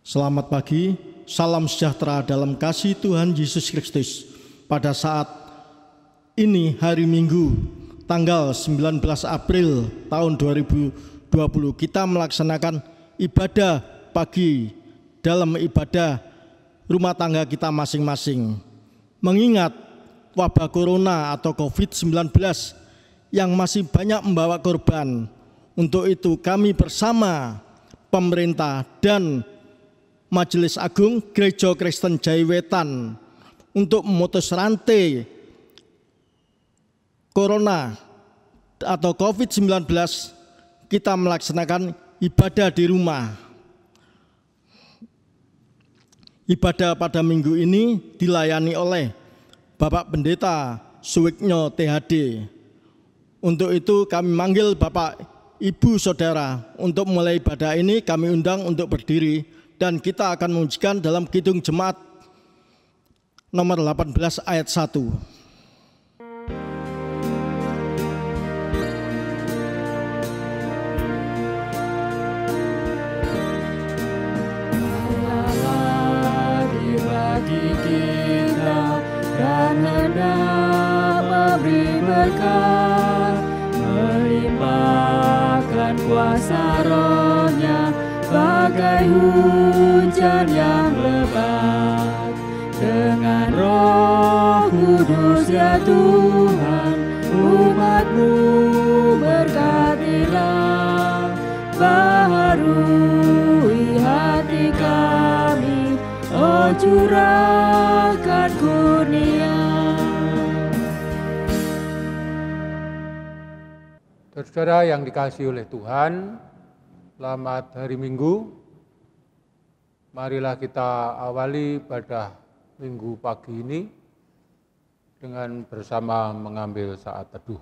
Selamat pagi, salam sejahtera dalam kasih Tuhan Yesus Kristus. Pada saat ini hari Minggu, tanggal 19 April tahun 2020, kita melaksanakan ibadah pagi dalam ibadah rumah tangga kita masing-masing. Mengingat wabah corona atau COVID-19 yang masih banyak membawa korban. Untuk itu kami bersama pemerintah dan Majelis Agung Gereja Kristen Jaiwetan untuk memutus rantai corona atau COVID-19, kita melaksanakan ibadah di rumah. Ibadah pada minggu ini dilayani oleh Bapak Pendeta Suwiknyo THD. Untuk itu kami manggil Bapak, Ibu, Saudara untuk mulai ibadah ini. Kami undang untuk berdiri dan kita akan mengujikan dalam Kidung Jemaat nomor 18 ayat 1. Bagi kita dan hendak memberi berkat, melimpahkan kuasa Roh-Nya bagai hujan yang lebat. Dengan Roh Kudus ya Tuhan, umat-Mu berkatilah, baharui hati kami, oh curahkan kurnia. Saudara yang dikasihi oleh Tuhan, selamat hari Minggu. Marilah kita awali pada Minggu pagi ini dengan bersama mengambil saat teduh.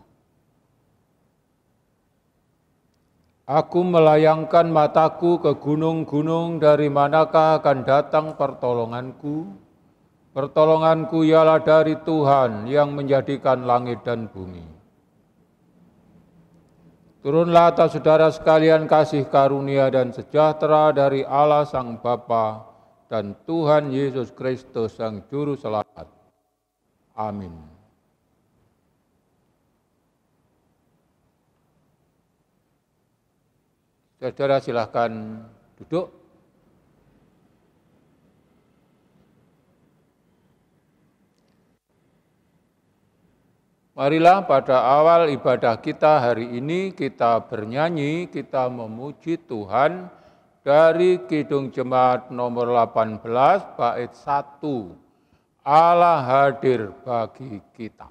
Aku melayangkan mataku ke gunung-gunung, dari manakah akan datang pertolonganku? Pertolonganku ialah dari Tuhan yang menjadikan langit dan bumi. Turunlah atas saudara sekalian kasih karunia dan sejahtera dari Allah Sang Bapa dan Tuhan Yesus Kristus Sang Juru Selamat. Amin. Saudara silakan duduk. Marilah pada awal ibadah kita hari ini kita bernyanyi, kita memuji Tuhan dari Kidung Jemaat nomor 18 bait 1. Allah hadir bagi kita.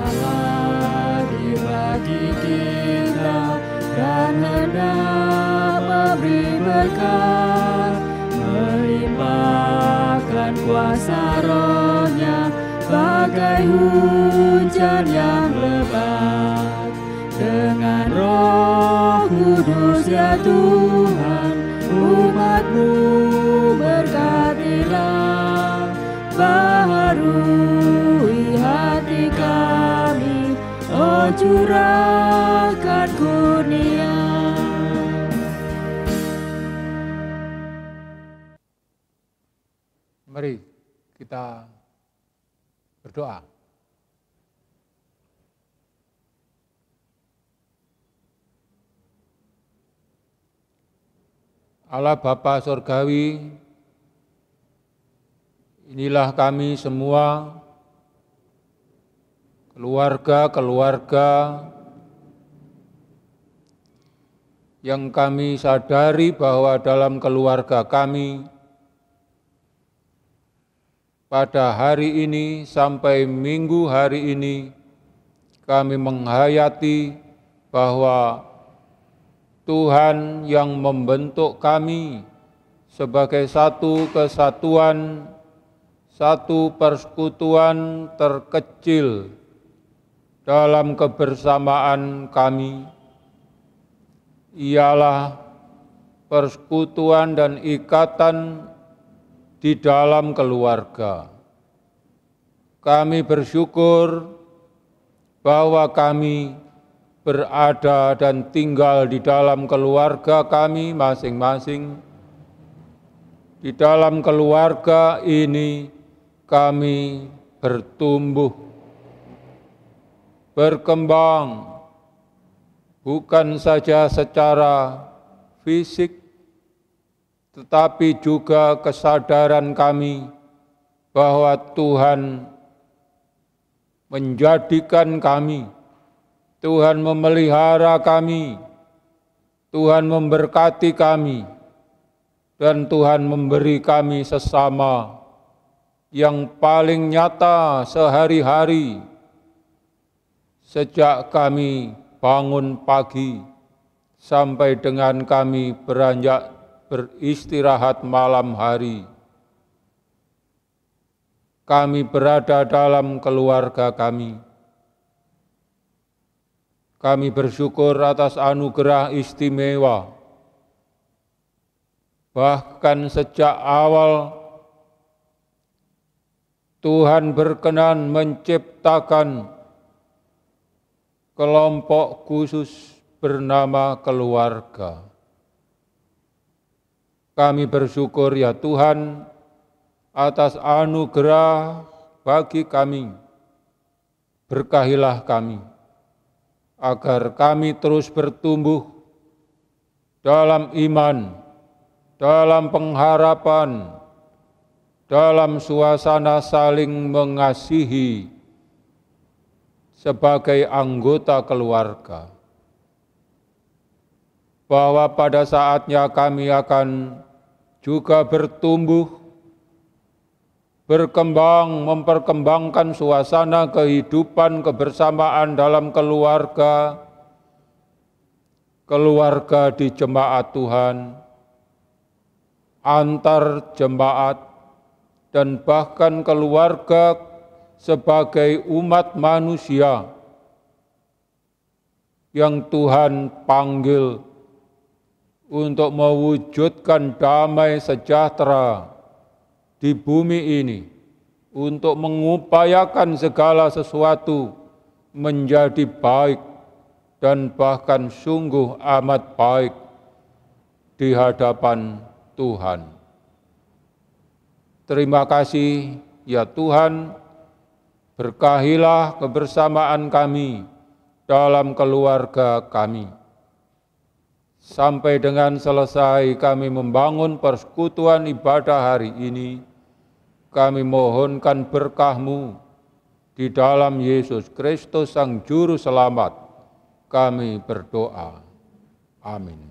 Allah hadir bagi kita dan hendak memberi berkat, melimpahkan kuasa Roh-Nya bagai hujan yang lebat. Dengan Roh Kudus ya Tuhan, umat-Mu berkatilah, baharui hati kami, oh curahkan kurnia. Mari kita berdoa. Allah Bapa Surgawi, inilah kami semua, keluarga-keluarga yang kami sadari bahwa dalam keluarga kami, pada hari ini sampai minggu hari ini, kami menghayati bahwa Tuhan yang membentuk kami sebagai satu kesatuan, satu persekutuan terkecil dalam kebersamaan kami, ialah persekutuan dan ikatan di dalam keluarga. Kami bersyukur bahwa kami berada dan tinggal di dalam keluarga kami masing-masing. Di dalam keluarga ini kami bertumbuh, berkembang, bukan saja secara fisik, tetapi juga kesadaran kami bahwa Tuhan menjadikan kami, Tuhan memelihara kami, Tuhan memberkati kami, dan Tuhan memberi kami sesama yang paling nyata sehari-hari sejak kami bangun pagi sampai dengan kami beranjak beristirahat malam hari. Kami berada dalam keluarga kami. Kami bersyukur atas anugerah istimewa. Bahkan sejak awal Tuhan berkenan menciptakan kelompok khusus bernama keluarga. Kami bersyukur ya Tuhan atas anugerah bagi kami. Berkahilah kami, agar kami terus bertumbuh dalam iman, dalam pengharapan, dalam suasana saling mengasihi sebagai anggota keluarga. Bahwa pada saatnya kami akan juga bertumbuh, berkembang, memperkembangkan suasana kehidupan kebersamaan dalam keluarga, keluarga di jemaat Tuhan, antar jemaat, dan bahkan keluarga sebagai umat manusia yang Tuhan panggil untuk mewujudkan damai sejahtera di bumi ini, untuk mengupayakan segala sesuatu menjadi baik dan bahkan sungguh amat baik di hadapan Tuhan. Terima kasih ya Tuhan, berkahilah kebersamaan kami dalam keluarga kami. Sampai dengan selesai kami membangun persekutuan ibadah hari ini, kami mohonkan berkah-Mu di dalam Yesus Kristus Sang Juru Selamat. Kami berdoa. Amin.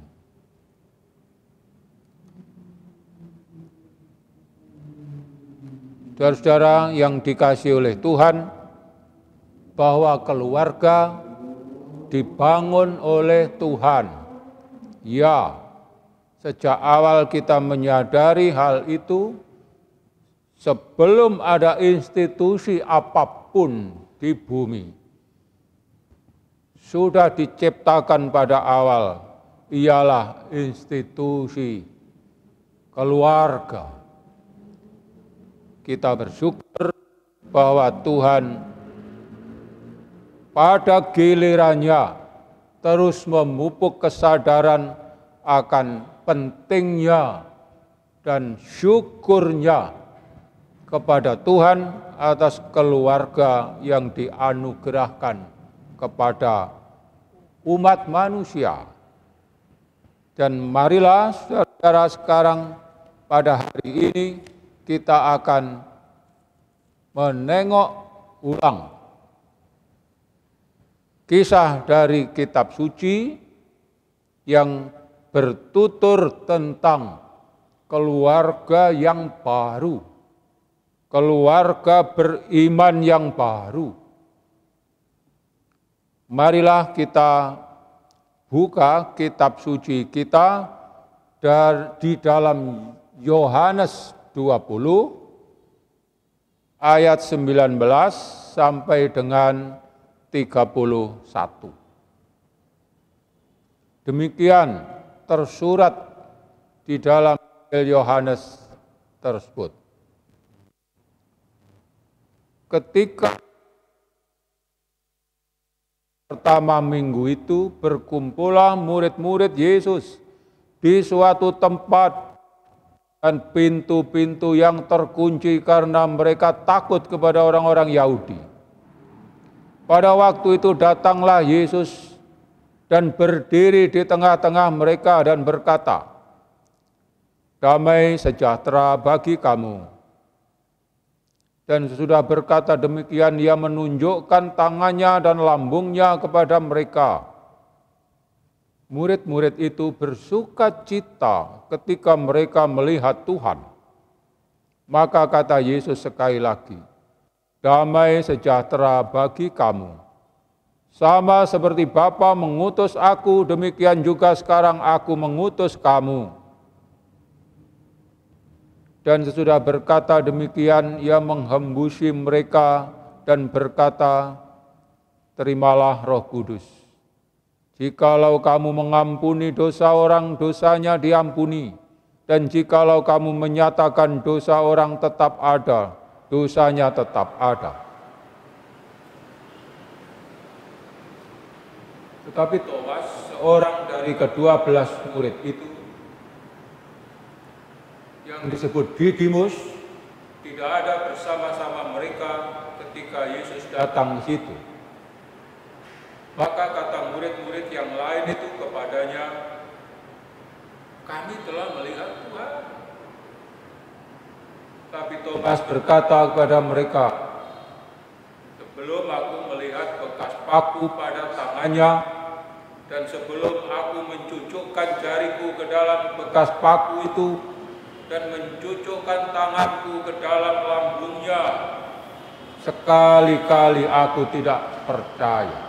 Saudara-saudara yang dikasihi oleh Tuhan, bahwa keluarga dibangun oleh Tuhan. Ya, sejak awal kita menyadari hal itu, sebelum ada institusi apapun di bumi, sudah diciptakan pada awal, ialah institusi keluarga. Kita bersyukur bahwa Tuhan pada gilirannya terus memupuk kesadaran akan pentingnya dan syukurnya kepada Tuhan atas keluarga yang dianugerahkan kepada umat manusia. Dan marilah saudara sekarang pada hari ini kita akan menengok ulang kisah dari kitab suci yang bertutur tentang keluarga yang baru, keluarga beriman yang baru. Marilah kita buka kitab suci kita di dalam Yohanes 20 ayat 19 sampai dengan 31. Demikian tersurat di dalam Yohanes tersebut. Ketika pertama minggu itu berkumpullah murid-murid Yesus di suatu tempat dan pintu-pintu yang terkunci karena mereka takut kepada orang-orang Yahudi. Pada waktu itu datanglah Yesus dan berdiri di tengah-tengah mereka dan berkata, "Damai sejahtera bagi kamu." Dan sesudah berkata demikian, ia menunjukkan tangannya dan lambungnya kepada mereka. Murid-murid itu bersuka cita ketika mereka melihat Tuhan. Maka kata Yesus sekali lagi, "Damai sejahtera bagi kamu. Sama seperti Bapa mengutus aku, demikian juga sekarang aku mengutus kamu." Dan sesudah berkata demikian, ia menghembusi mereka dan berkata, "Terimalah Roh Kudus. Jikalau kamu mengampuni dosa orang, dosanya diampuni. Dan jikalau kamu menyatakan dosa orang tetap ada, dosanya tetap ada." Tetapi Thomas, seorang dari ke-12 murid itu, yang disebut Didimus, tidak ada bersama-sama mereka ketika Yesus datang di situ. Maka kata murid-murid yang lain itu kepadanya, "Kami telah melihat Tuhan." Tapi Thomas berkata kepada mereka, "Sebelum aku melihat bekas paku pada tangannya, dan sebelum aku mencucukkan jariku ke dalam bekas paku itu, dan mencucukkan tanganku ke dalam lambungnya, sekali-kali aku tidak percaya."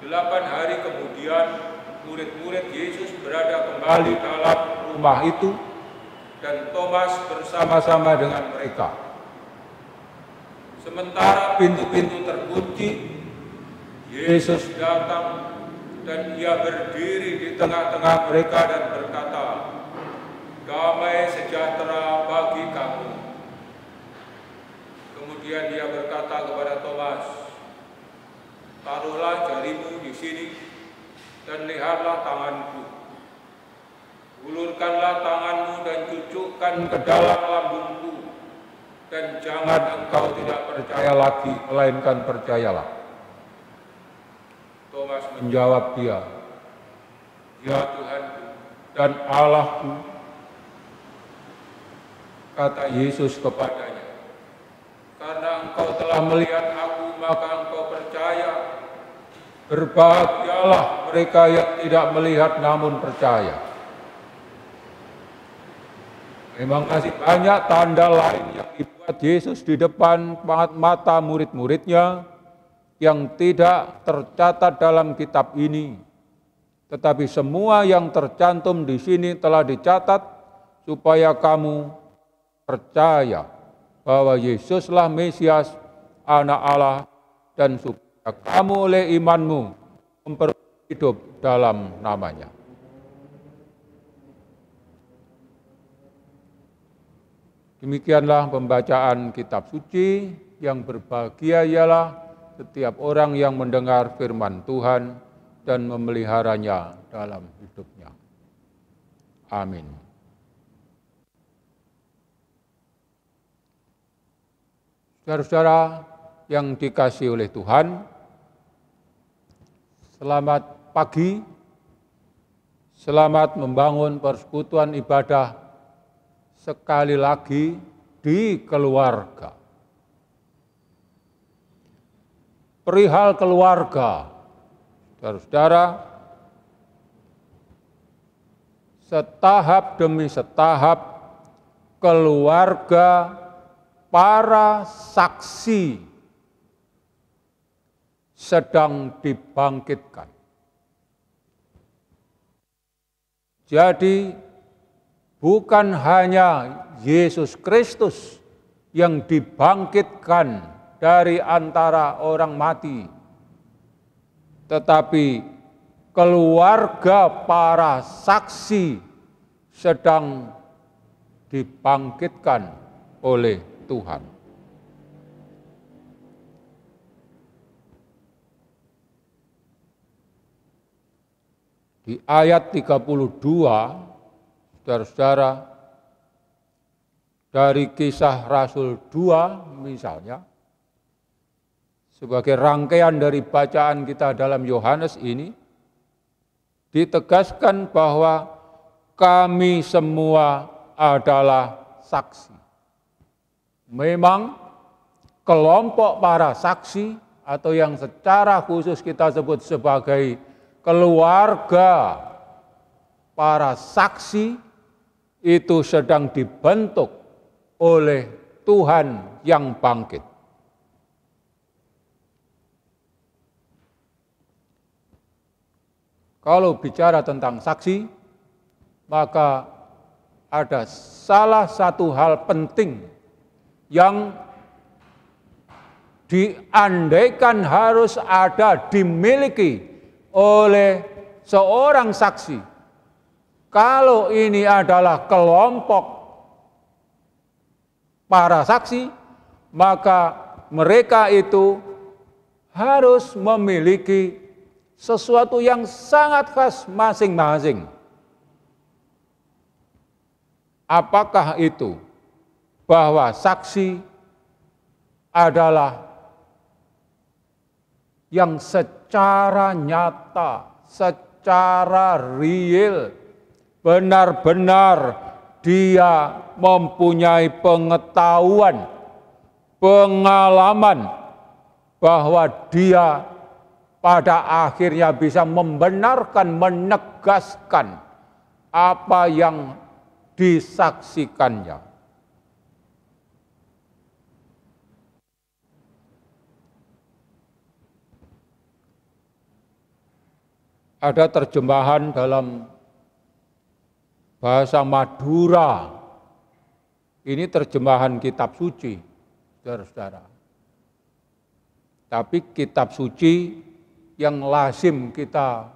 8 hari kemudian, murid-murid Yesus berada kembali dalam rumah itu, dan Thomas bersama-sama dengan mereka. Sementara pintu-pintu terkunci, Yesus datang dan ia berdiri di tengah-tengah mereka dan berkata, "Damai sejahtera bagi kamu." Kemudian dia berkata kepada Thomas, "Taruhlah jarimu di sini dan lihatlah tanganku. Ulurkanlah tanganmu dan cucukkan ke dalam lambungku, dan jangan engkau tidak percaya lagi, melainkan percayalah." Thomas menjawab dia, "Ya Tuhanku dan Allahku." Kata Yesus kepadanya, "Karena engkau telah melihat aku, maka engkau percaya. Berbahagialah mereka yang tidak melihat namun percaya." Memang masih banyak tanda lain yang dibuat Yesus di depan mata murid-muridnya yang tidak tercatat dalam kitab ini. Tetapi semua yang tercantum di sini telah dicatat supaya kamu percaya bahwa Yesuslah Mesias, Anak Allah, dan supaya kamu oleh imanmu memperoleh hidup dalam namanya. Demikianlah pembacaan kitab suci. Yang berbahagia ialah setiap orang yang mendengar firman Tuhan dan memeliharanya dalam hidupnya. Amin. Saudara-saudara yang dikasihi oleh Tuhan, selamat pagi, selamat membangun persekutuan ibadah sekali lagi di keluarga. Perihal keluarga, saudara-saudara, setahap demi setahap keluarga para saksi sedang dibangkitkan. Jadi bukan hanya Yesus Kristus yang dibangkitkan dari antara orang mati, tetapi keluarga para saksi sedang dibangkitkan oleh Tuhan. Di ayat 32, saudara-saudara, dari Kisah Rasul 2 misalnya, sebagai rangkaian dari bacaan kita dalam Yohanes ini, ditegaskan bahwa kami semua adalah saksi. Memang kelompok para saksi atau yang secara khusus kita sebut sebagai keluarga para saksi itu sedang dibentuk oleh Tuhan yang bangkit. Kalau bicara tentang saksi, maka ada salah satu hal penting yang diandaikan harus ada, dimiliki oleh seorang saksi. Kalau ini adalah kelompok para saksi, maka mereka itu harus memiliki sesuatu yang sangat khas masing-masing. Apakah itu? Bahwa saksi adalah yang secara nyata, secara real, benar-benar dia mempunyai pengetahuan, pengalaman bahwa dia pada akhirnya bisa membenarkan, menegaskan apa yang disaksikannya. Ada terjemahan dalam bahasa Madura. Ini terjemahan kitab suci, saudara-saudara. Tapi kitab suci yang lazim kita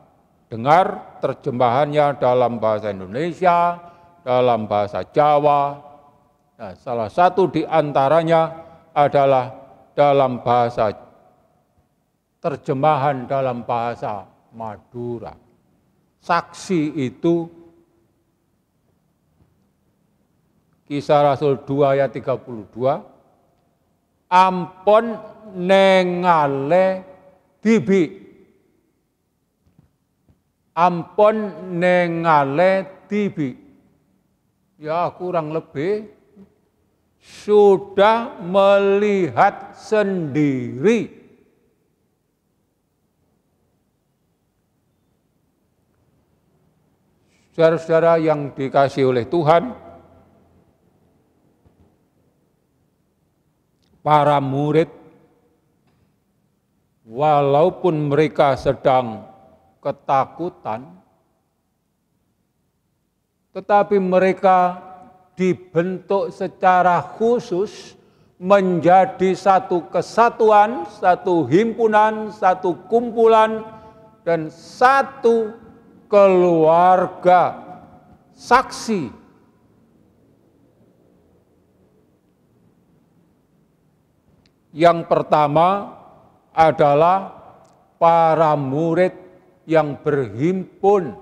dengar terjemahannya dalam bahasa Indonesia, dalam bahasa Jawa. Nah, salah satu di antaranya adalah dalam bahasa terjemahan dalam bahasa Madura. Saksi itu Kisah Rasul 2 ayat 32, ampun nengale dibi. Ampun nengale dibi. Ya kurang lebih sudah melihat sendiri. Saudara-saudara yang dikasihi oleh Tuhan, para murid, walaupun mereka sedang ketakutan, tetapi mereka dibentuk secara khusus menjadi satu kesatuan, satu himpunan, satu kumpulan, dan satu keluarga saksi. Yang pertama adalah para murid yang berhimpun.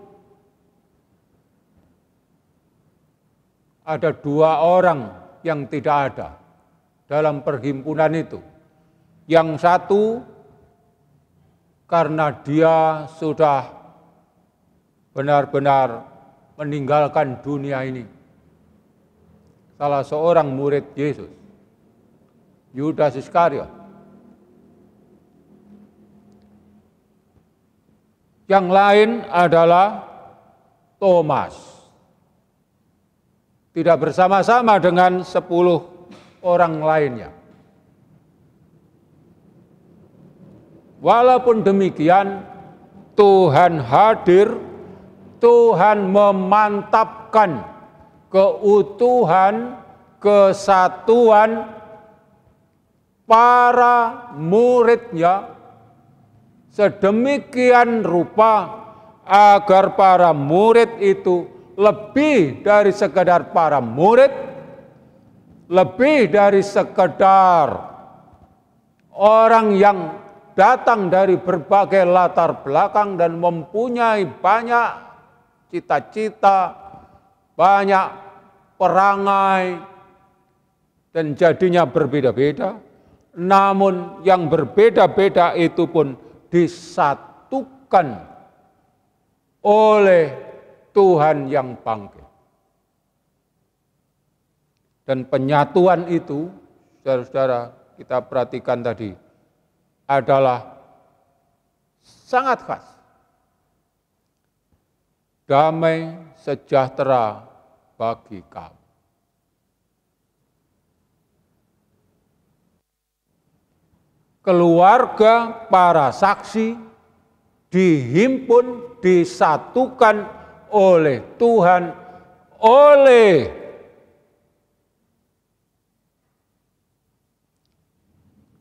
Ada 2 orang yang tidak ada dalam perhimpunan itu. Yang satu karena dia sudah benar-benar meninggalkan dunia ini. Salah seorang murid Yesus, Yudas Iskariot. Yang lain adalah Thomas. Tidak bersama-sama dengan 10 orang lainnya. Walaupun demikian, Tuhan hadir, Tuhan memantapkan keutuhan, kesatuan para muridnya sedemikian rupa agar para murid itu lebih dari sekedar para murid, lebih dari sekedar orang yang datang dari berbagai latar belakang dan mempunyai banyak cita-cita, banyak perangai, dan jadinya berbeda-beda. Namun yang berbeda-beda itu pun disatukan oleh Tuhan yang bangkit. Dan penyatuan itu, saudara-saudara, kita perhatikan tadi, adalah sangat khas. Damai sejahtera bagi kamu. Keluarga para saksi dihimpun, disatukan oleh Tuhan, oleh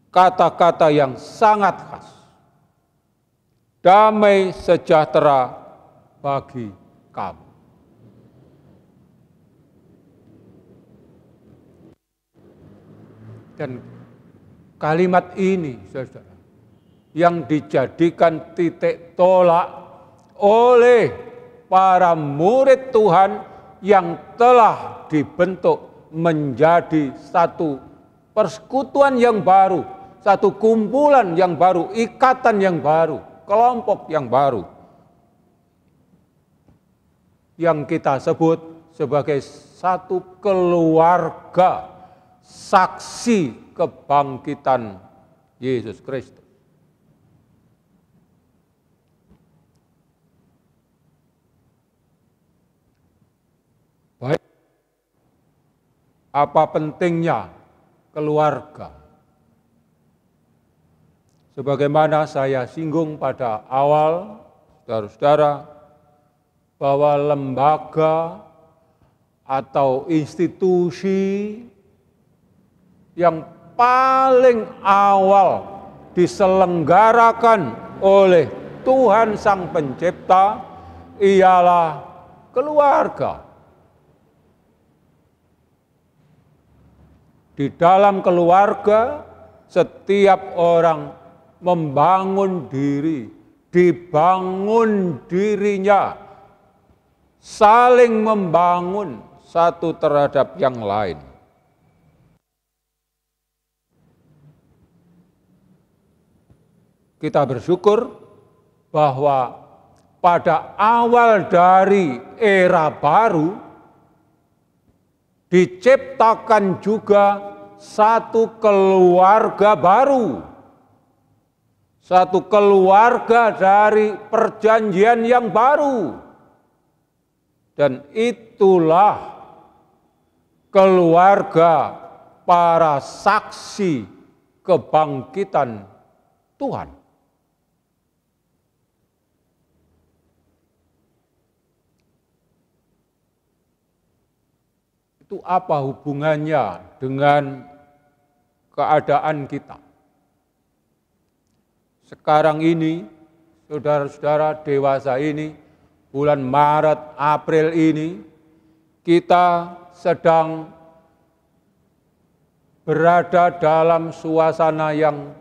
kata-kata yang sangat khas. Damai sejahtera bagi kamu. Dan kalimat ini, saudara, yang dijadikan titik tolak oleh para murid Tuhan yang telah dibentuk menjadi satu persekutuan yang baru, satu kumpulan yang baru, ikatan yang baru, kelompok yang baru, yang kita sebut sebagai satu keluarga saksi kebangkitan Yesus Kristus. Baik, apa pentingnya keluarga? Sebagaimana saya singgung pada awal, saudara-saudara, bahwa lembaga atau institusi yang paling awal diselenggarakan oleh Tuhan Sang Pencipta ialah keluarga. Di dalam keluarga, setiap orang membangun diri, dibangun dirinya, saling membangun satu terhadap yang lain. Kita bersyukur bahwa pada awal dari era baru diciptakan juga satu keluarga baru. Satu keluarga dari perjanjian yang baru. Dan itulah keluarga para saksi kebangkitan Tuhan. Itu apa hubungannya dengan keadaan kita? Sekarang ini, saudara-saudara dewasa ini, bulan Maret, April ini, kita sedang berada dalam suasana yang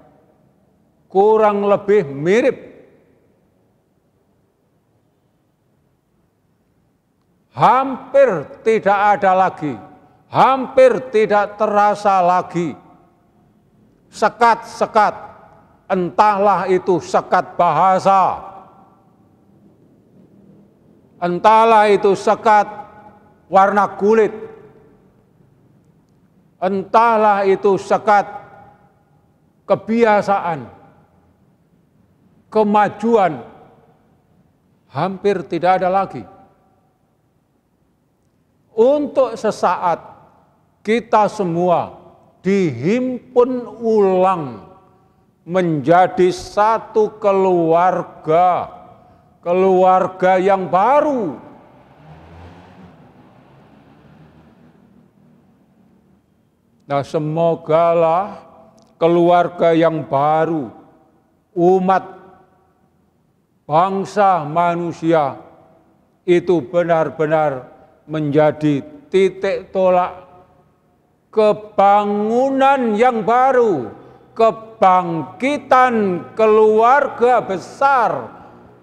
kurang lebih mirip. Hampir tidak ada lagi, hampir tidak terasa lagi sekat-sekat. Entahlah itu sekat bahasa, entahlah itu sekat warna kulit, entahlah itu sekat kebiasaan, kemajuan, hampir tidak ada lagi. Untuk sesaat kita semua dihimpun ulang menjadi satu keluarga, keluarga yang baru. Nah, semogalah keluarga yang baru, umat bangsa manusia itu benar-benar menjadi titik tolak kebangunan yang baru, kebangkitan keluarga besar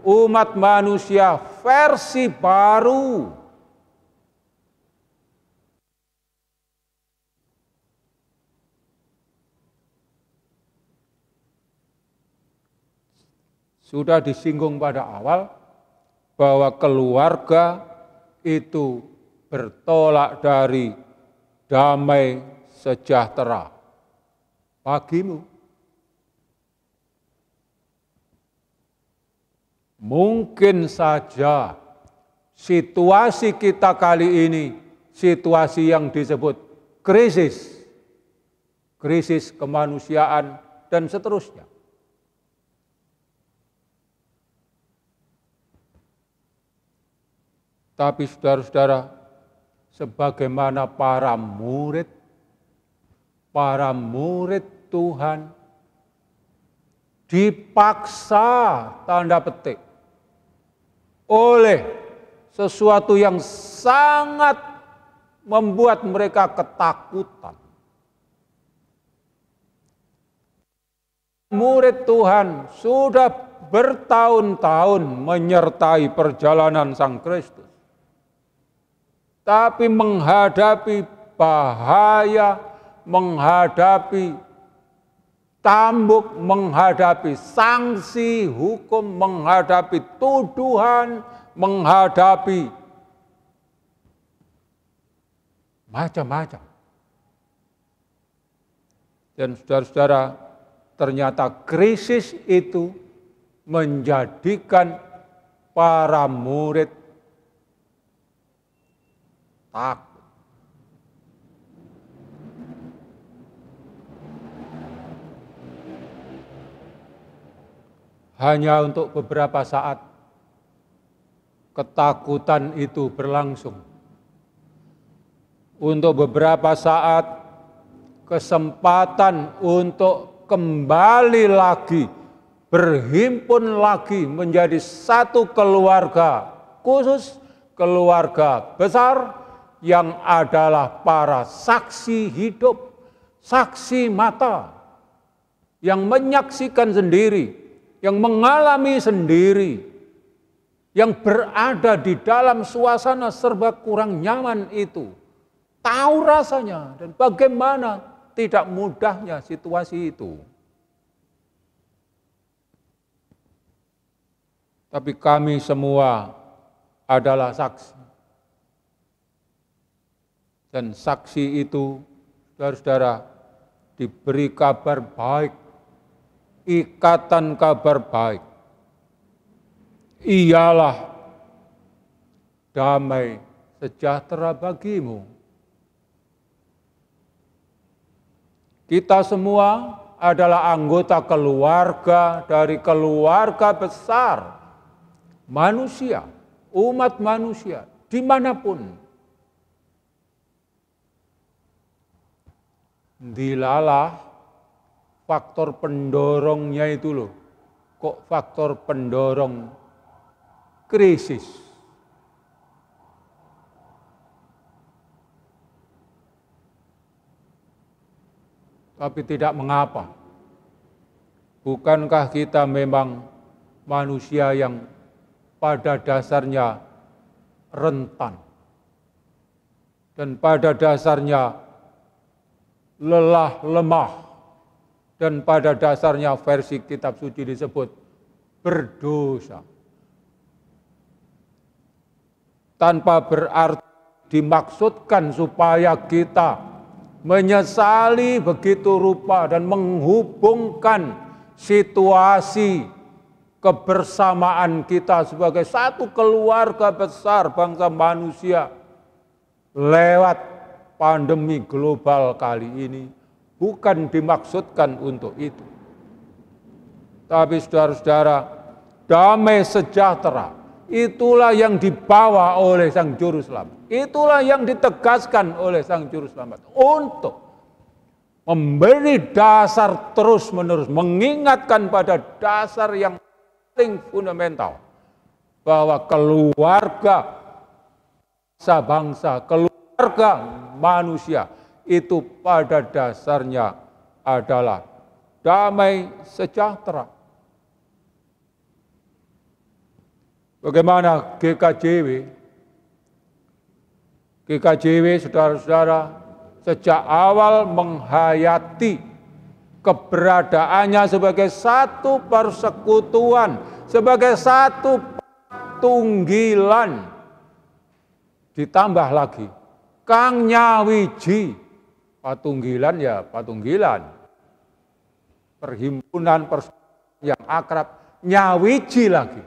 umat manusia versi baru. Sudah disinggung pada awal bahwa keluarga itu bertolak dari damai sejahtera bagimu. Mungkin saja situasi kita kali ini situasi yang disebut krisis kemanusiaan dan seterusnya. Tapi saudara-saudara, sebagaimana para murid Tuhan dipaksa tanda petik oleh sesuatu yang sangat membuat mereka ketakutan. Murid Tuhan sudah bertahun-tahun menyertai perjalanan Sang Kristus. Tapi menghadapi bahaya, menghadapi cambuk, menghadapi sanksi hukum, menghadapi tuduhan, menghadapi macam-macam. Dan saudara-saudara, ternyata krisis itu menjadikan para murid takut. Hanya untuk beberapa saat ketakutan itu berlangsung. Untuk beberapa saat kesempatan untuk kembali lagi, berhimpun lagi menjadi satu keluarga khusus, keluarga besar yang adalah para saksi hidup, saksi mata, yang menyaksikan sendiri, yang mengalami sendiri, yang berada di dalam suasana serba kurang nyaman itu, tahu rasanya dan bagaimana tidak mudahnya situasi itu. Tapi kami semua adalah saksi. Dan saksi itu, saudara-saudara, diberi kabar baik, ikatan kabar baik. Ialah damai sejahtera bagimu. Kita semua adalah anggota keluarga dari keluarga besar manusia, umat manusia, dimanapun. Dilalah faktor pendorongnya itu loh, kok faktor pendorong krisis. Tapi tidak mengapa. Bukankah kita memang manusia yang pada dasarnya rentan dan pada dasarnya lelah, lemah, dan pada dasarnya versi kitab suci disebut berdosa. Tanpa berarti dimaksudkan supaya kita menyesali begitu rupa dan menghubungkan situasi kebersamaan kita sebagai satu keluarga besar bangsa manusia lewat pandemi global kali ini, bukan dimaksudkan untuk itu. Tapi saudara-saudara, damai sejahtera, itulah yang dibawa oleh Sang Juru Selamat. Itulah yang ditegaskan oleh Sang Juru Selamat untuk memberi dasar terus-menerus, mengingatkan pada dasar yang paling fundamental, bahwa keluarga bangsa, keluarga manusia itu pada dasarnya adalah damai sejahtera. Bagaimana GKJW? GKJW, saudara-saudara, sejak awal menghayati keberadaannya sebagai satu persekutuan, sebagai satu tunggilan. Ditambah lagi, kang nyawiji, patunggilan ya patunggilan. Perhimpunan yang akrab, nyawiji lagi.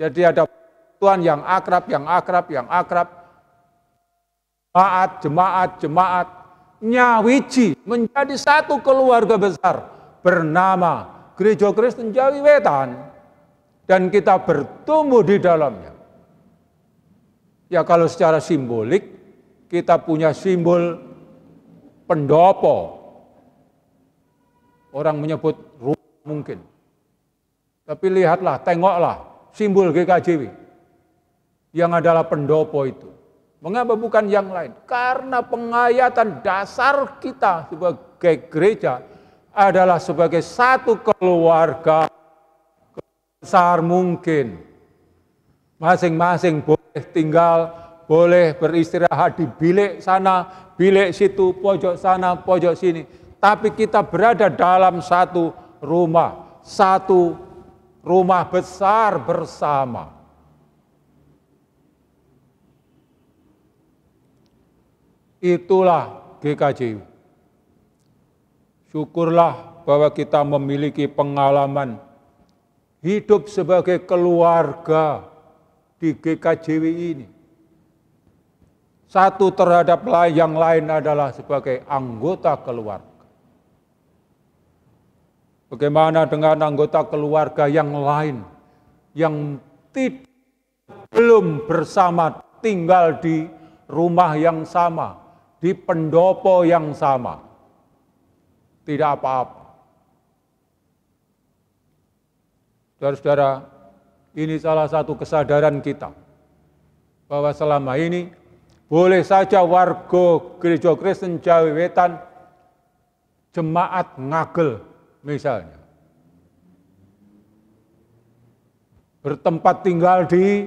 Jadi ada Tuhan yang akrab, jemaat, nyawiji menjadi satu keluarga besar bernama Gereja Kristen Jawi Wetan, dan kita bertumbuh di dalamnya. Ya kalau secara simbolik kita punya simbol pendopo. Orang menyebut rumah mungkin. Tapi lihatlah, tengoklah simbol GKJW yang adalah pendopo itu. Mengapa bukan yang lain? Karena penghayatan dasar kita sebagai gereja adalah sebagai satu keluarga besar mungkin. Masing-masing boleh tinggal, boleh beristirahat di bilik sana, bilik situ, pojok sana, pojok sini. Tapi kita berada dalam satu rumah besar bersama. Itulah GKJW. Syukurlah bahwa kita memiliki pengalaman hidup sebagai keluarga di GKJW ini. Satu terhadap yang lain adalah sebagai anggota keluarga. Bagaimana dengan anggota keluarga yang lain yang belum bersama, tinggal di rumah yang sama, di pendopo yang sama? Tidak apa-apa. Saudara-saudara, ini salah satu kesadaran kita bahwa selama ini boleh saja warga Gereja Kristen Jawi Wetan jemaat ngagel misalnya, bertempat tinggal di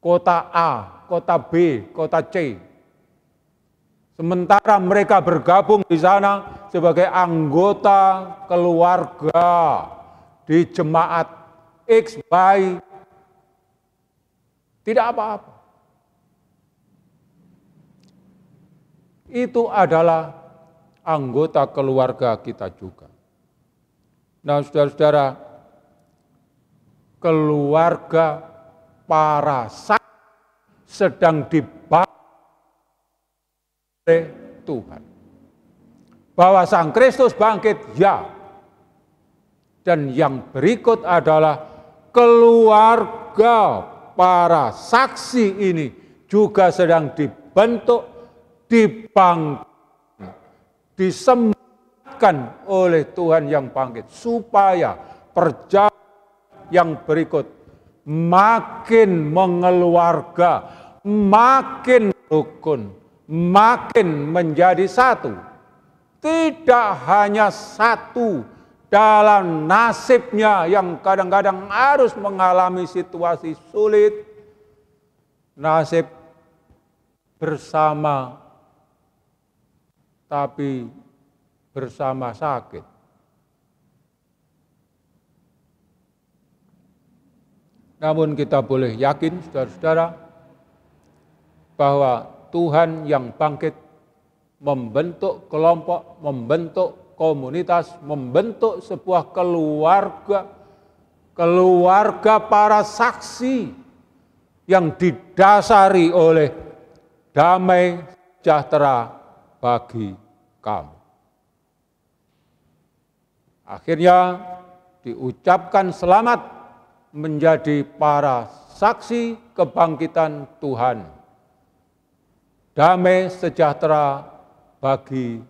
kota A, kota B, kota C. Sementara mereka bergabung di sana sebagai anggota keluarga di jemaat X, Y, tidak apa-apa. Itu adalah anggota keluarga kita juga. Nah, saudara-saudara, keluarga para saksi sedang dibangun oleh Tuhan. Bahwa Sang Kristus bangkit, ya. Dan yang berikut adalah keluarga para saksi ini juga sedang dibentuk, dibangun, disematkan oleh Tuhan yang bangkit, supaya perjalanan yang berikut makin mengeluarga, makin rukun, makin menjadi satu. Tidak hanya satu dalam nasibnya yang kadang-kadang harus mengalami situasi sulit, nasib bersama tapi bersama sakit. Namun kita boleh yakin, saudara-saudara, bahwa Tuhan yang bangkit membentuk kelompok, membentuk komunitas, membentuk sebuah keluarga para saksi yang didasari oleh damai sejahtera bagi kamu. Akhirnya diucapkan selamat menjadi para saksi kebangkitan Tuhan. Damai sejahtera bagi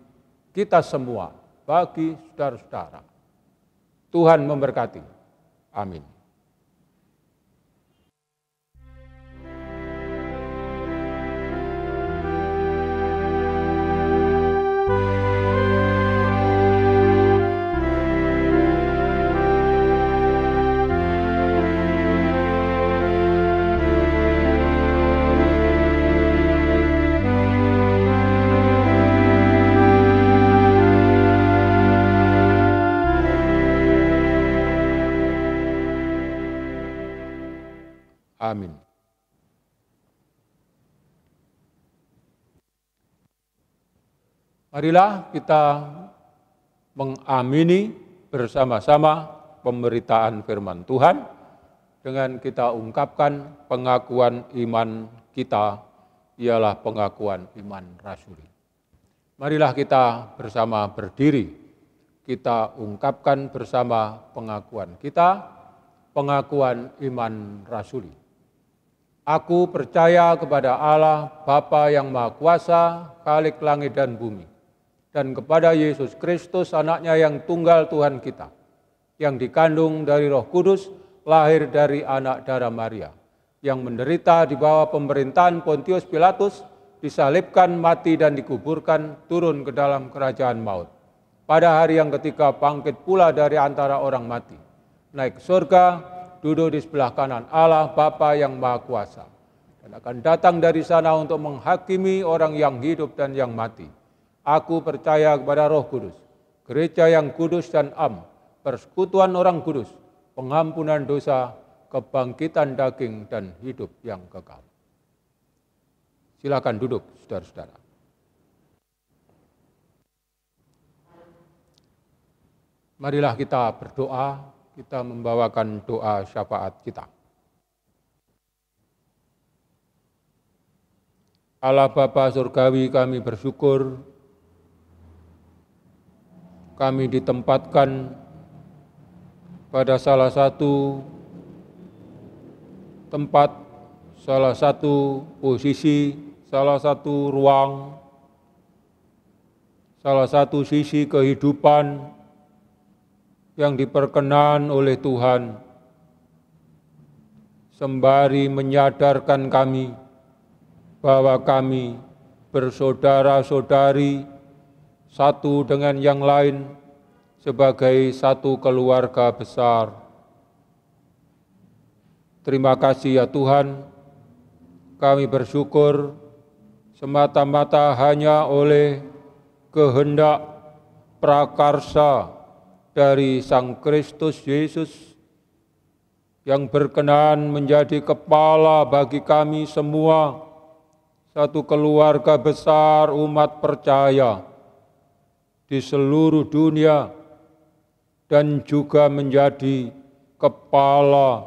kita semua, bagi saudara-saudara. Tuhan memberkati. Amin. Amin. Marilah kita mengamini bersama-sama pemberitaan firman Tuhan dengan kita ungkapkan pengakuan iman kita ialah pengakuan iman rasuli. Marilah kita bersama berdiri, kita ungkapkan bersama pengakuan kita, pengakuan iman rasuli. Aku percaya kepada Allah, Bapa yang Maha Kuasa, Khalik langit dan bumi, dan kepada Yesus Kristus, Anaknya yang tunggal Tuhan kita, yang dikandung dari Roh Kudus, lahir dari anak darah Maria, yang menderita di bawah pemerintahan Pontius Pilatus, disalibkan, mati dan dikuburkan, turun ke dalam kerajaan maut. Pada hari yang ketiga bangkit pula dari antara orang mati, naik ke surga, duduk di sebelah kanan Allah Bapa yang Maha Kuasa, dan akan datang dari sana untuk menghakimi orang yang hidup dan yang mati. Aku percaya kepada Roh Kudus, gereja yang kudus dan am, persekutuan orang kudus, pengampunan dosa, kebangkitan daging dan hidup yang kekal. Silakan duduk, saudara-saudara. Marilah kita berdoa, kita membawakan doa syafaat kita. Allah Bapa Surgawi, kami bersyukur kami ditempatkan pada salah satu tempat, salah satu posisi, salah satu ruang, salah satu sisi kehidupan yang diperkenan oleh Tuhan, sembari menyadarkan kami bahwa kami bersaudara-saudari satu dengan yang lain sebagai satu keluarga besar. Terima kasih ya Tuhan, kami bersyukur semata-mata hanya oleh kehendak prakarsa dari Sang Kristus Yesus yang berkenan menjadi kepala bagi kami semua, satu keluarga besar umat percaya di seluruh dunia, dan juga menjadi kepala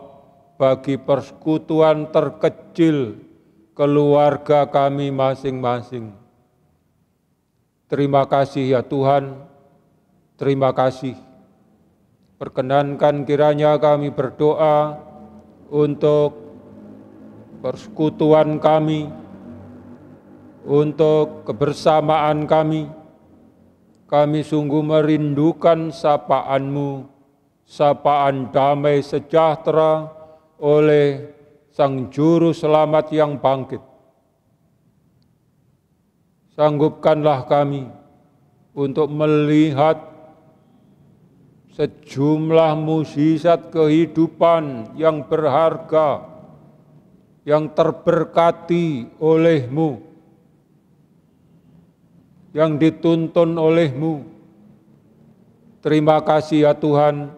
bagi persekutuan terkecil keluarga kami masing-masing. Terima kasih ya Tuhan, terima kasih. Perkenankan kiranya kami berdoa untuk persekutuan kami, untuk kebersamaan kami. Kami sungguh merindukan sapaan-Mu, sapaan damai sejahtera oleh Sang Juru Selamat yang bangkit. Sanggupkanlah kami untuk melihat sejumlah mukjizat kehidupan yang berharga, yang terberkati oleh-Mu, yang dituntun oleh-Mu. Terima kasih ya Tuhan,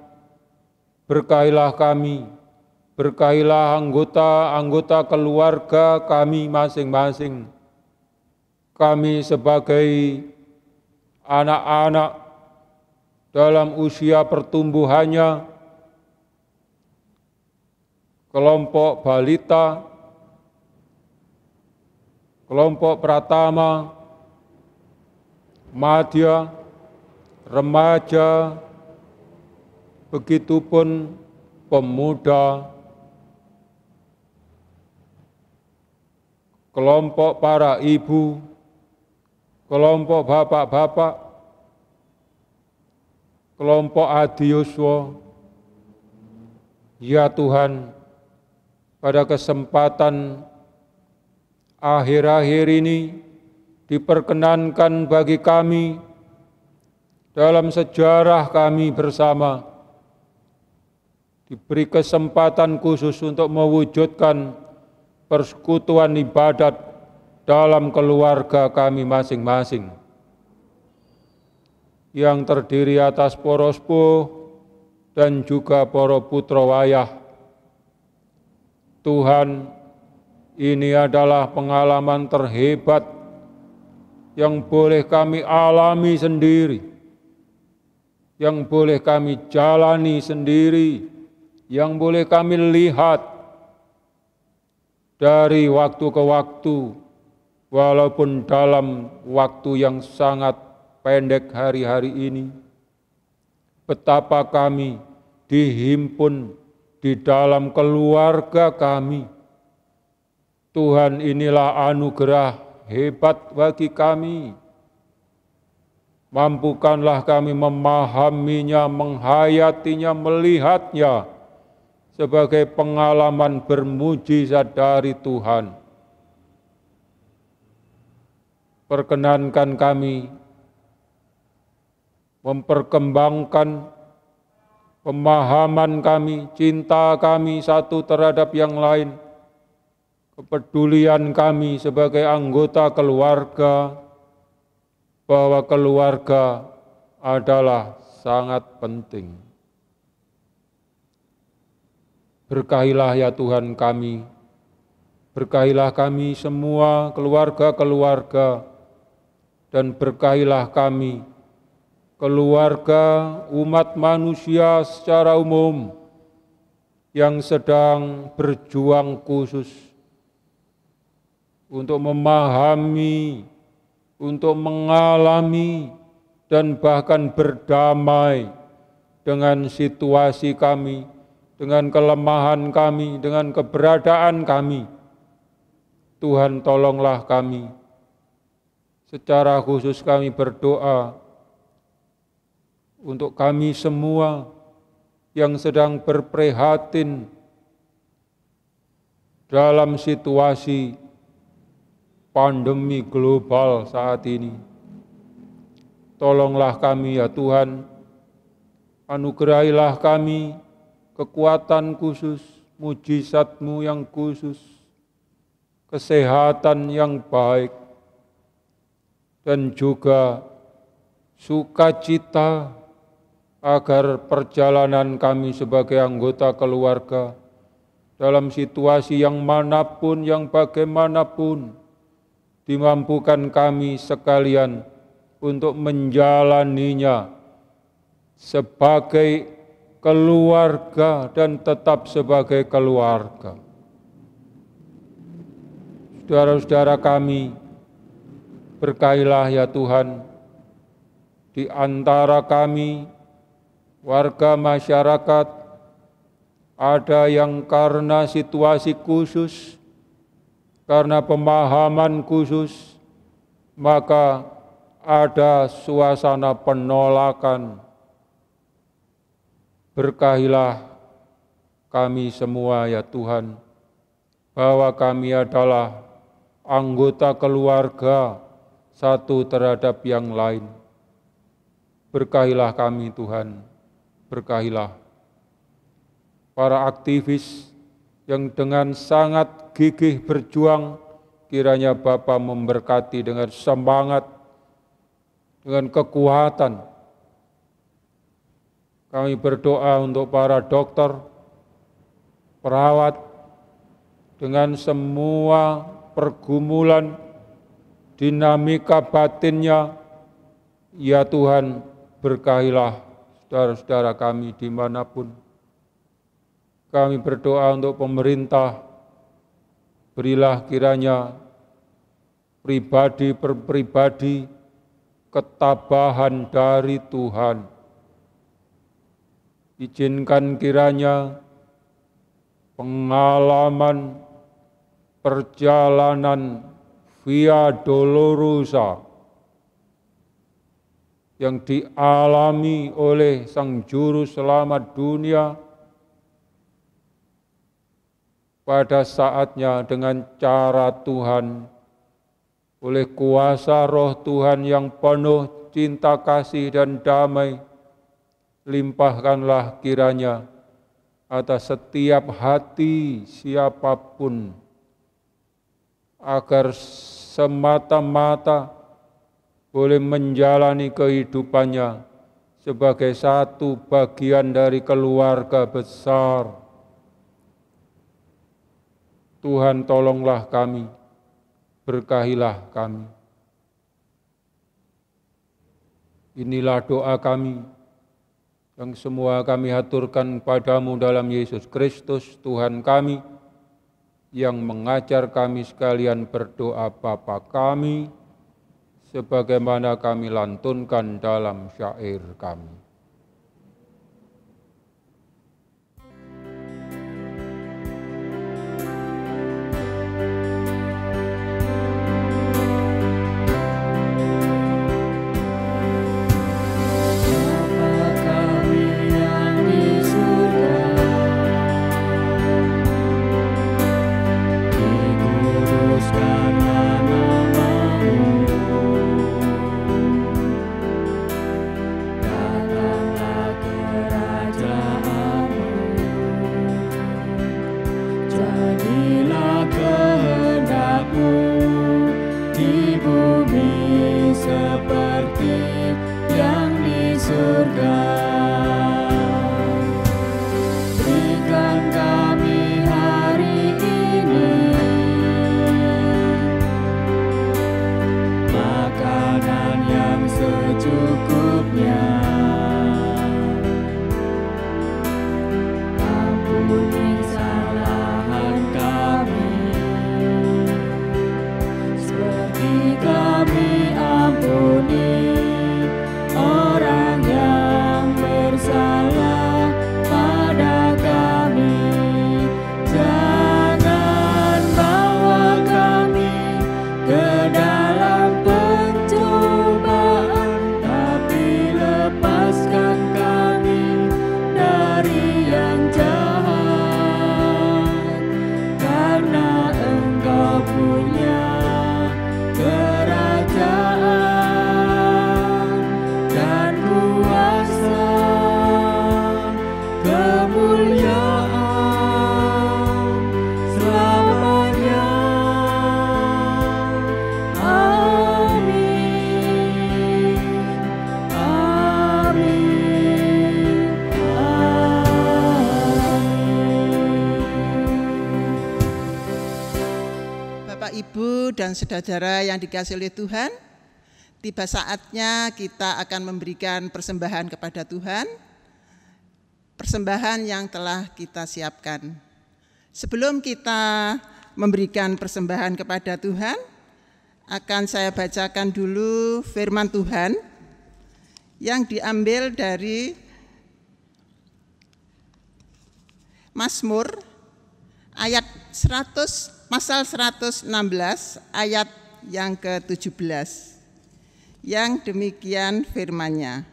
berkahilah kami, berkahilah anggota-anggota keluarga kami masing-masing. Kami sebagai anak-anak dalam usia pertumbuhannya, kelompok balita, kelompok pratama, madya, remaja, begitupun pemuda, kelompok para ibu, kelompok bapak-bapak, kelompok adiuswa. Ya Tuhan, pada kesempatan akhir-akhir ini diperkenankan bagi kami dalam sejarah kami bersama, diberi kesempatan khusus untuk mewujudkan persekutuan ibadat dalam keluarga kami masing-masing, yang terdiri atas para sepuh dan juga para putra wayah. Tuhan, ini adalah pengalaman terhebat yang boleh kami alami sendiri, yang boleh kami jalani sendiri, yang boleh kami lihat dari waktu ke waktu, walaupun dalam waktu yang sangat pendek hari-hari ini. Betapa kami dihimpun di dalam keluarga kami. Tuhan, inilah anugerah hebat bagi kami. Mampukanlah kami memahaminya, menghayatinya, melihatnya sebagai pengalaman bermujizat dari Tuhan. Perkenankan kami memperkembangkan pemahaman kami, cinta kami satu terhadap yang lain, kepedulian kami sebagai anggota keluarga, bahwa keluarga adalah sangat penting. Berkahilah ya Tuhan kami, berkahilah kami semua keluarga-keluarga, dan berkahilah kami keluarga umat manusia secara umum yang sedang berjuang khusus untuk memahami, untuk mengalami, dan bahkan berdamai dengan situasi kami, dengan kelemahan kami, dengan keberadaan kami. Tuhan, tolonglah kami. Secara khusus kami berdoa untuk kami semua yang sedang berprihatin dalam situasi pandemi global saat ini. Tolonglah kami ya Tuhan, anugerahilah kami kekuatan khusus, mujizat-Mu yang khusus, kesehatan yang baik, dan juga sukacita agar perjalanan kami sebagai anggota keluarga dalam situasi yang manapun, yang bagaimanapun, dimampukan kami sekalian untuk menjalaninya sebagai keluarga dan tetap sebagai keluarga. Saudara-saudara kami, berkahilah ya Tuhan, di antara kami, warga masyarakat, ada yang karena situasi khusus, karena pemahaman khusus, maka ada suasana penolakan. Berkahilah kami semua ya Tuhan, bahwa kami adalah anggota keluarga satu terhadap yang lain. Berkahilah kami Tuhan, berkahilah para aktivis yang dengan sangat gigih berjuang, kiranya Bapa memberkati dengan semangat, dengan kekuatan. Kami berdoa untuk para dokter, perawat, dengan semua pergumulan, dinamika batinnya, ya Tuhan, berkahilah saudara-saudara kami dimanapun. Kami berdoa untuk pemerintah, berilah kiranya pribadi per pribadi ketabahan dari Tuhan. Izinkan kiranya pengalaman perjalanan Via Dolorosa yang dialami oleh Sang Juru Selamat dunia pada saatnya dengan cara Tuhan, oleh kuasa Roh Tuhan yang penuh cinta kasih dan damai, limpahkanlah kiranya atas setiap hati siapapun, agar semata-mata boleh menjalani kehidupannya sebagai satu bagian dari keluarga besar. Tuhan tolonglah kami, berkahilah kami. Inilah doa kami yang semua kami haturkan padamu dalam Yesus Kristus Tuhan kami, yang mengajar kami sekalian berdoa Bapa kami, sebagaimana kami lantunkan dalam syair kami. Dan saudara yang dikasihi oleh Tuhan, tiba saatnya kita akan memberikan persembahan kepada Tuhan, persembahan yang telah kita siapkan. Sebelum kita memberikan persembahan kepada Tuhan, akan saya bacakan dulu firman Tuhan yang diambil dari Mazmur ayat 100 pasal 116 ayat yang ke-17, yang demikian firman-Nya.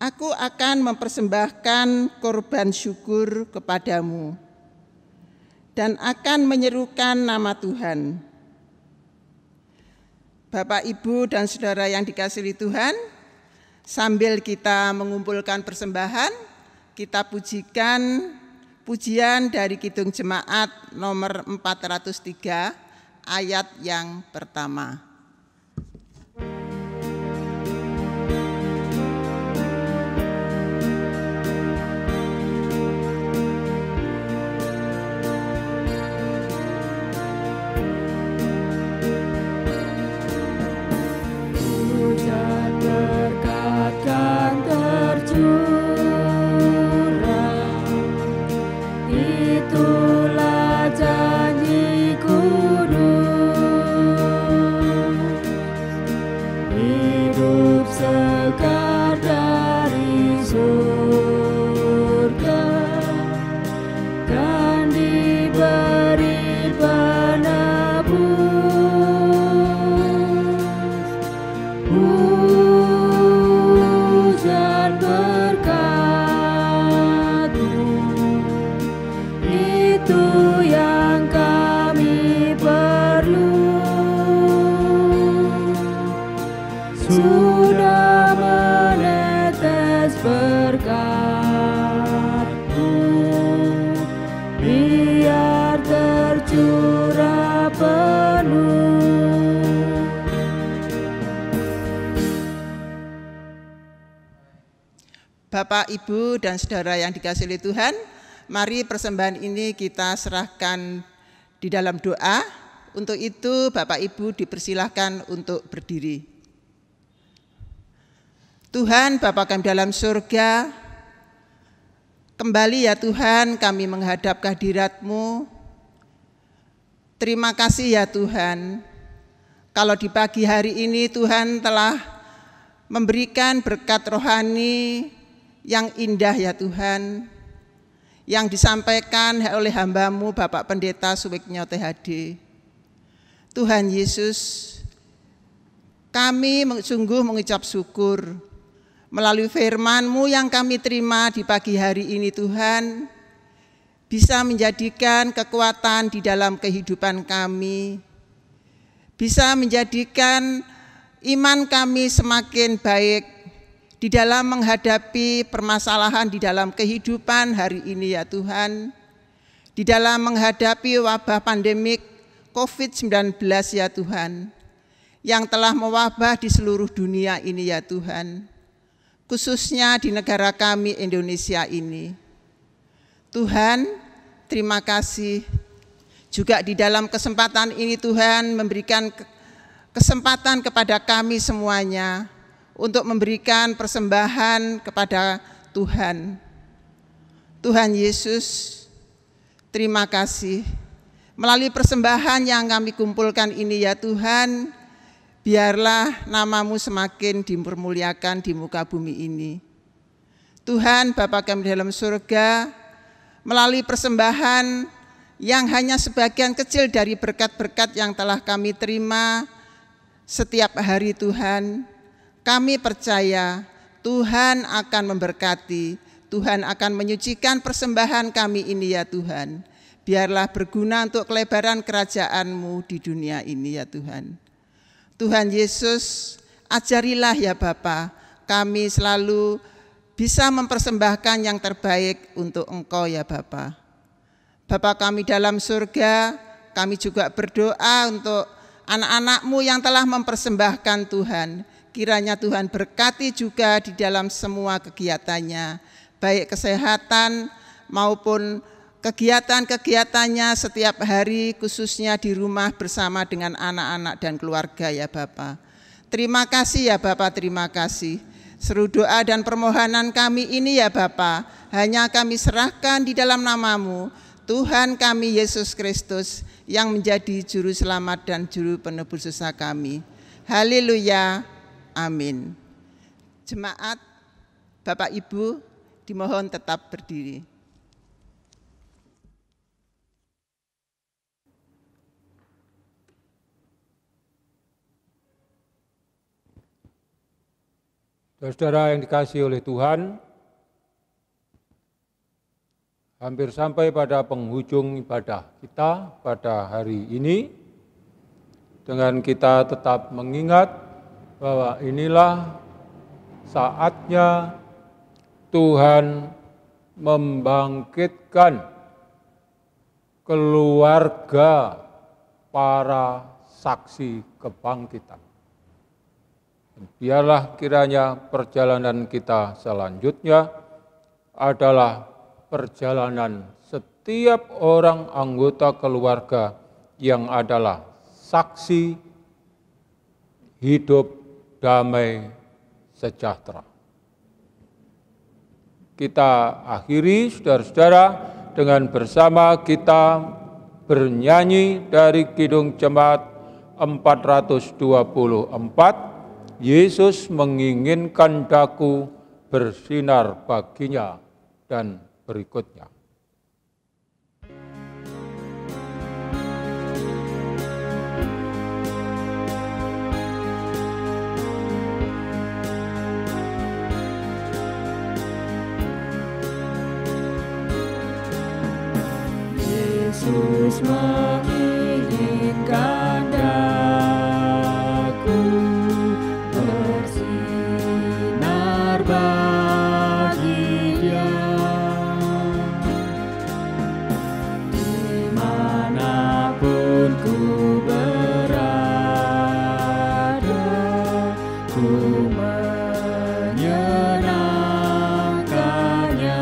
Aku akan mempersembahkan korban syukur kepadamu dan akan menyerukan nama Tuhan. Bapak, Ibu, dan saudara yang dikasihi Tuhan, sambil kita mengumpulkan persembahan, kita pujikan pujian dari Kidung Jemaat nomor 403 ayat yang pertama. Hujan berkat kan tercurah, itulah janji kudus, hidup segar dari surga, kan diberi penebus. Hujan berkat-Mu, itu yang kami perlu. Sudah menetes berkat-Mu, biar tercurah penuh. Bapak, Ibu, dan saudara yang dikasihi Tuhan, Mari persembahan ini kita serahkan di dalam doa. Untuk itu Bapak Ibu dipersilahkan untuk berdiri. Tuhan Bapa kami dalam surga, kembali ya Tuhan kami menghadap kehadirat-Mu. Terima kasih ya Tuhan, kalau di pagi hari ini Tuhan telah memberikan berkat rohani yang indah ya Tuhan, yang disampaikan oleh hamba-Mu Bapak Pendeta Suwiknyo THD. Tuhan Yesus, kami sungguh mengucap syukur melalui firman-Mu yang kami terima di pagi hari ini Tuhan, bisa menjadikan kekuatan di dalam kehidupan kami, bisa menjadikan iman kami semakin baik di dalam menghadapi permasalahan di dalam kehidupan hari ini ya Tuhan, di dalam menghadapi wabah pandemik COVID-19 ya Tuhan, yang telah mewabah di seluruh dunia ini ya Tuhan, khususnya di negara kami Indonesia ini. Tuhan, terima kasih juga di dalam kesempatan ini Tuhan memberikan kesempatan kepada kami semuanya untuk memberikan persembahan kepada Tuhan. Tuhan Yesus, terima kasih. Melalui persembahan yang kami kumpulkan ini ya Tuhan, biarlah nama-Mu semakin dipermuliakan di muka bumi ini. Tuhan Bapa kami dalam surga, melalui persembahan yang hanya sebagian kecil dari berkat-berkat yang telah kami terima setiap hari Tuhan, kami percaya Tuhan akan memberkati, Tuhan akan menyucikan persembahan kami ini ya Tuhan. Biarlah berguna untuk kelebaran kerajaan-Mu di dunia ini ya Tuhan. Tuhan Yesus, ajarilah ya Bapa, kami selalu bisa mempersembahkan yang terbaik untuk Engkau ya Bapa. Bapa kami dalam surga, kami juga berdoa untuk anak-anak-Mu yang telah mempersembahkan Tuhan. Kiranya Tuhan berkati juga di dalam semua kegiatannya, baik kesehatan maupun kegiatan-kegiatannya setiap hari, khususnya di rumah bersama dengan anak-anak dan keluarga ya Bapa. Terima kasih ya Bapa, terima kasih. Seru doa dan permohonan kami ini ya Bapa, hanya kami serahkan di dalam nama-Mu, Tuhan kami Yesus Kristus, yang menjadi juru selamat dan juru penebus dosa kami. Haleluya, amin. Jemaat, Bapak Ibu, dimohon tetap berdiri. Saudara yang dikasihi oleh Tuhan, hampir sampai pada penghujung ibadah kita pada hari ini, dengan kita tetap mengingat bahwa inilah saatnya Tuhan membangkitkan keluarga para saksi kebangkitan. Biarlah kiranya perjalanan kita selanjutnya adalah perjalanan setiap orang anggota keluarga yang adalah saksi hidup damai sejahtera. Kita akhiri saudara-saudara dengan bersama kita bernyanyi dari Kidung Jemaat 424, Yesus menginginkan daku bersinar baginya, dan berikutnya. Yesus menginginkan daku bersinar bagi Dia, dimanapun ku berada, ku menyenangkannya.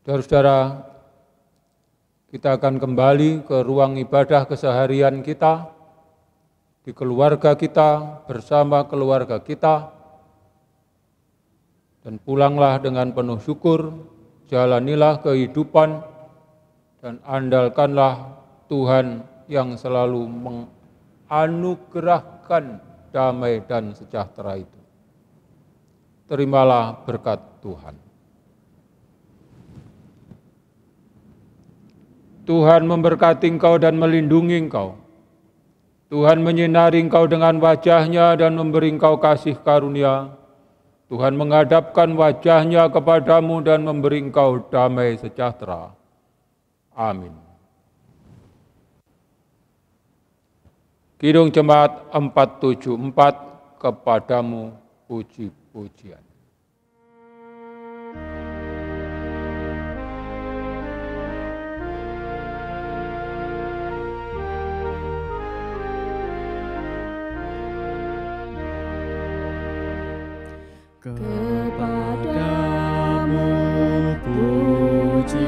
Saudara-saudara, kita akan kembali ke ruang ibadah keseharian kita, di keluarga kita, bersama keluarga kita, dan pulanglah dengan penuh syukur, jalanilah kehidupan, dan andalkanlah Tuhan yang selalu menganugerahkan damai dan sejahtera itu. Terimalah berkat Tuhan. Tuhan memberkati engkau dan melindungi engkau. Tuhan menyinari engkau dengan wajah-Nya dan memberi engkau kasih karunia. Tuhan menghadapkan wajah-Nya kepadamu dan memberi engkau damai sejahtera. Amin. Kidung Jemaat 474, kepadamu puji-pujian. Kepadamu puji-pujian,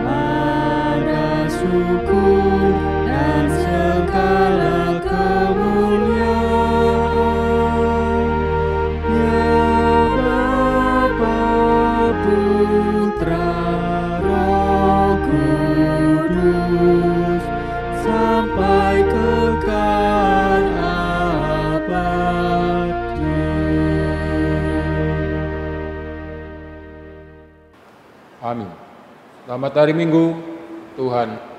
pada syukur dan segala kemuliaan, ya Bapa, Putra, Roh Kudus, sampai kekal abadi. Amin. Selamat hari Minggu, Tuhan